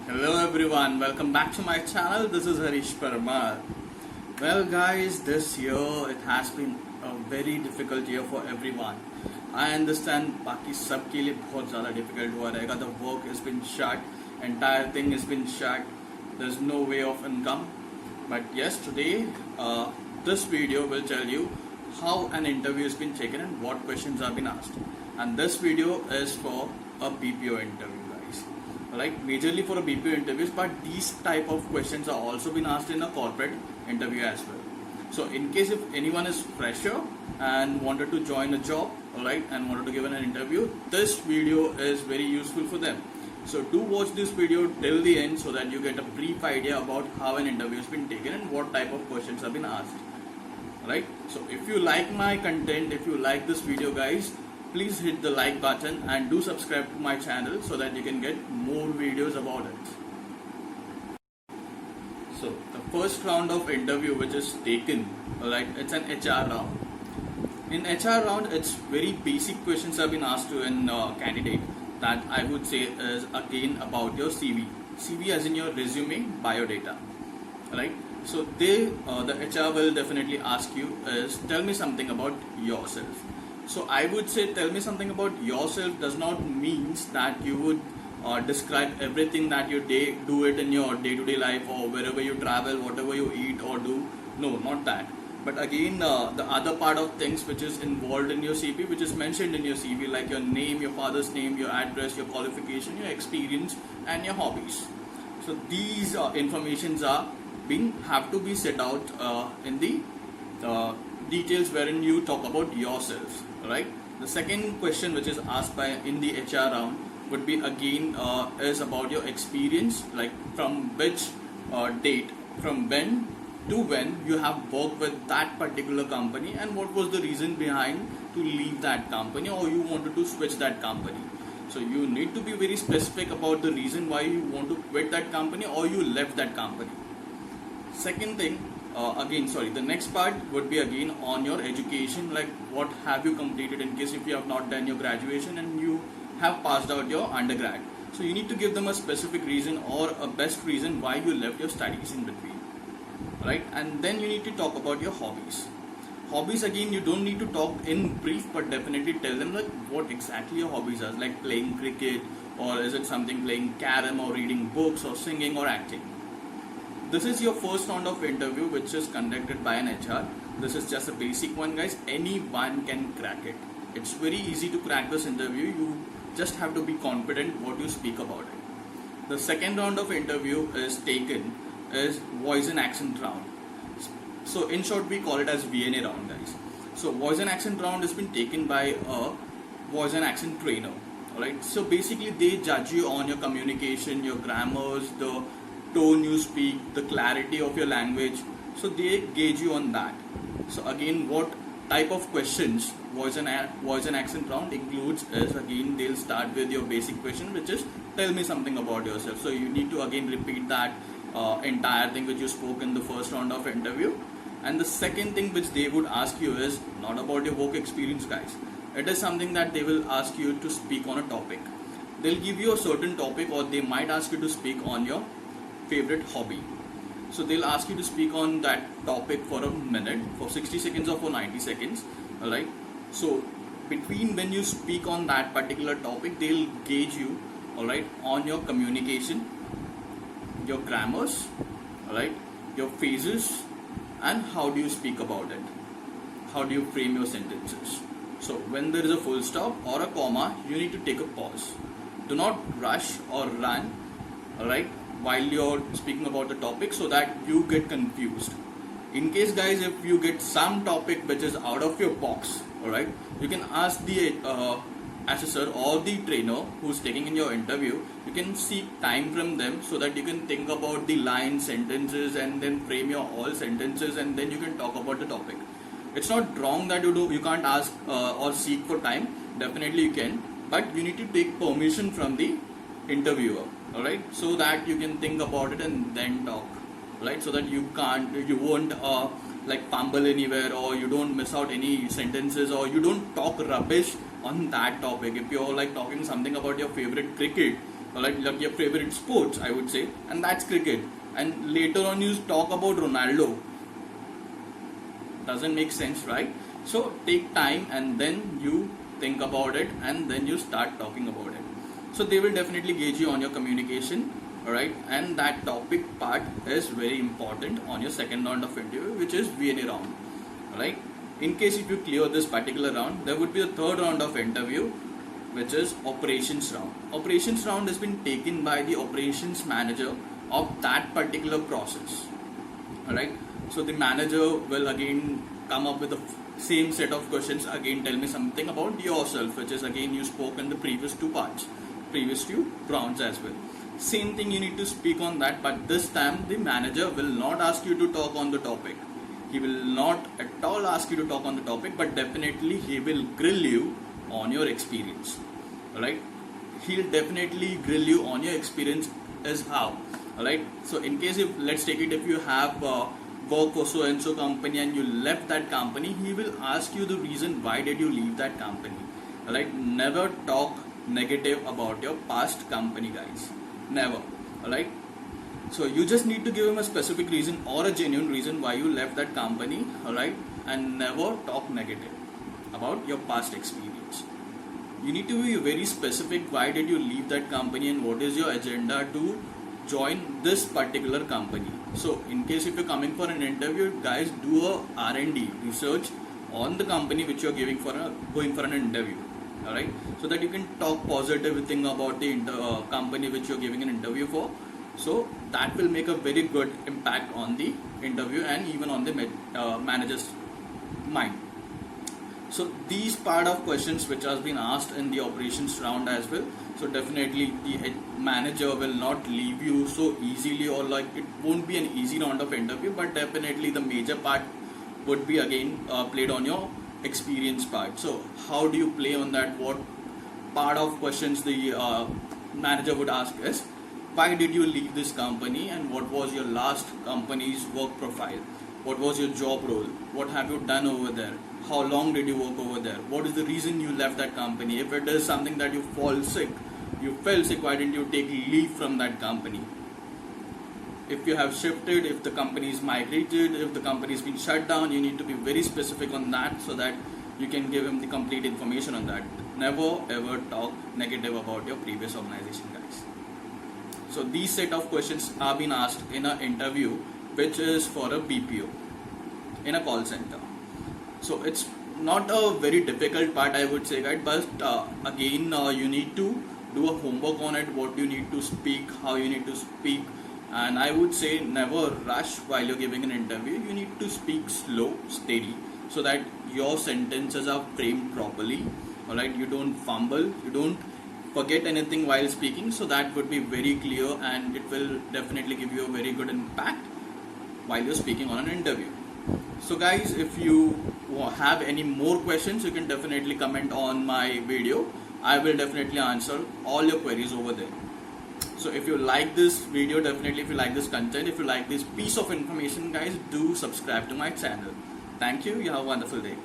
Hello everyone, welcome back to my channel. This is Harish Parmar. Well guys, this year it has been a very difficult year for everyone. I understand बाकी सबके लिए बहुत ज़्यादा difficult हुआ रहेगा. The work has been shut, entire thing has been shut. There's no way of income. But yes, today this video will tell you how an interview has been taken and what questions have been asked. And this video is for a BPO interview, guys. Right, majorly for a BPO interviews, but these type of questions are also been asked in a corporate interview as well. So in case if anyone is fresher and wanted to join a job, alright, and wanted to give an interview, this video is very useful for them. So do watch this video till the end so that you get a brief idea about how an interview has been taken and what type of questions have been asked. Right, so if you like my content, if you like this video guys, please hit the like button and do subscribe to my channel so that you can get more videos about it. So the first round of interview which is taken, alright, it's an HR round. In HR round, it's very basic questions have been asked to an candidate that I would say is again about your CV. CV as in your resume, biodata, right? So the HR will definitely ask you is tell me something about yourself. So I would say tell me something about yourself does not means that you would describe everything that you do it in your day-to-day life or wherever you travel, whatever you eat or do. No, not that. But again, the other part of things which is involved in your CV, which is mentioned in your CV, like your name, your father's name, your address, your qualification, your experience, and your hobbies. So these informations are have to be set out in the details wherein you talk about yourself, right? The second question which is asked by in the HR round would be again is about your experience, like from which date, from when to when you have worked with that particular company and what was the reason behind to leave that company or you wanted to switch that company. So you need to be very specific about the reason why you want to quit that company or you left that company. Second thing, the next part would be again on your education, like what have you completed in case if you have not done your graduation and you have passed out your undergrad. So you need to give them a specific reason or a best reason why you left your studies in between, right? And then you need to talk about your hobbies. Hobbies again, you don't need to talk in brief, but definitely tell them like what exactly your hobbies are, like playing cricket or is it something playing carom or reading books or singing or acting. This is your first round of interview which is conducted by an HR. This is just a basic one guys, anyone can crack it. It's very easy to crack this interview, you just have to be confident what you speak about it. The second round of interview is taken is voice and accent round. So in short we call it as VNA round guys. So voice and accent round has been taken by a voice and accent trainer. Alright, so basically they judge you on your communication, your grammars, the tone you speak, the clarity of your language. So they gauge you on that. So again, what type of questions voice and accent round includes is again they'll start with your basic question which is tell me something about yourself. So you need to again repeat that entire thing which you spoke in the first round of interview. And the second thing which they would ask you is not about your work experience guys. It is something that they will ask you to speak on a topic. They'll give you a certain topic or they might ask you to speak on your favorite hobby. So they'll ask you to speak on that topic for a minute, for 60 seconds or for 90 seconds. Alright. So between when you speak on that particular topic, they'll gauge you, alright, on your communication, your grammars, alright, your phases, and how do you speak about it. How do you frame your sentences. So when there is a full stop or a comma, you need to take a pause. Do not rush or run, alright, while you're speaking about the topic so that you get confused. In case guys, if you get some topic which is out of your box, alright, you can ask the assessor or the trainer who's taking in your interview, you can seek time from them so that you can think about the line, sentences and then frame your all sentences and then you can talk about the topic. It's not wrong that you can't ask or seek for time, definitely you can, but you need to take permission from the interviewer, alright, so that you can think about it and then talk, right, so that you won't like fumble anywhere or you don't miss out any sentences or you don't talk rubbish on that topic. If you're like talking something about your favorite cricket, or like your favorite sports, I would say, and that's cricket. And later on you talk about Ronaldo. Doesn't make sense, right? So take time and then you think about it and then you start talking about it. So they will definitely gauge you on your communication, alright? And that topic part is very important on your second round of interview, which is V&A round, alright? In case if you clear this particular round, there would be a third round of interview, which is operations round. Operations round has been taken by the operations manager of that particular process, alright? So the manager will again come up with the same set of questions. Again, tell me something about yourself, which is again you spoke in the previous two parts, previous two rounds as well. Same thing you need to speak on that, but this time the manager will not ask you to talk on the topic. He will not at all ask you to talk on the topic, but definitely he will grill you on your experience. Alright? He'll definitely grill you on your experience as how. Alright? So in case if, let's take it, if you have work for so and so company and you left that company, he will ask you the reason why did you leave that company. Alright? Never talk negative about your past company, guys. Never. Alright? So you just need to give him a specific reason or a genuine reason why you left that company, alright? And never talk negative about your past experience. You need to be very specific. Why did you leave that company and what is your agenda to join this particular company? So in case if you're coming for an interview, guys, do a R&D research on the company which you're going for an interview, alright? So that you can talk positive thing about the company which you're giving an interview for. So that will make a very good impact on the interview and even on the manager's mind. So these part of questions which has been asked in the operations round as well. So definitely the manager will not leave you so easily, or like it won't be an easy round of interview, but definitely the major part would be again played on your experience part. So how do you play on that? What part of questions the manager would ask is, why did you leave this company and what was your last company's work profile? What was your job role? What have you done over there? How long did you work over there? What is the reason you left that company? If it is something that you fell sick, why didn't you take leave from that company? If you have shifted, if the company is migrated, if the company has been shut down, you need to be very specific on that so that you can give him the complete information on that. Never ever talk negative about your previous organization, guys. So these set of questions are being asked in an interview which is for a BPO in a call center. So it's not a very difficult part, I would say, guys, but again you need to do a homework on it, what you need to speak, how you need to speak, and I would say never rush while you're giving an interview. You need to speak slow, steady, so that your sentences are framed properly. Alright, you don't fumble, you don't forget anything while speaking, so that would be very clear and it will definitely give you a very good impact while you're speaking on an interview. So guys, if you have any more questions, you can definitely comment on my video. I will definitely answer all your queries over there. So if you like this video, definitely if you like this content, if you like this piece of information, guys, do subscribe to my channel. Thank you. You have a wonderful day.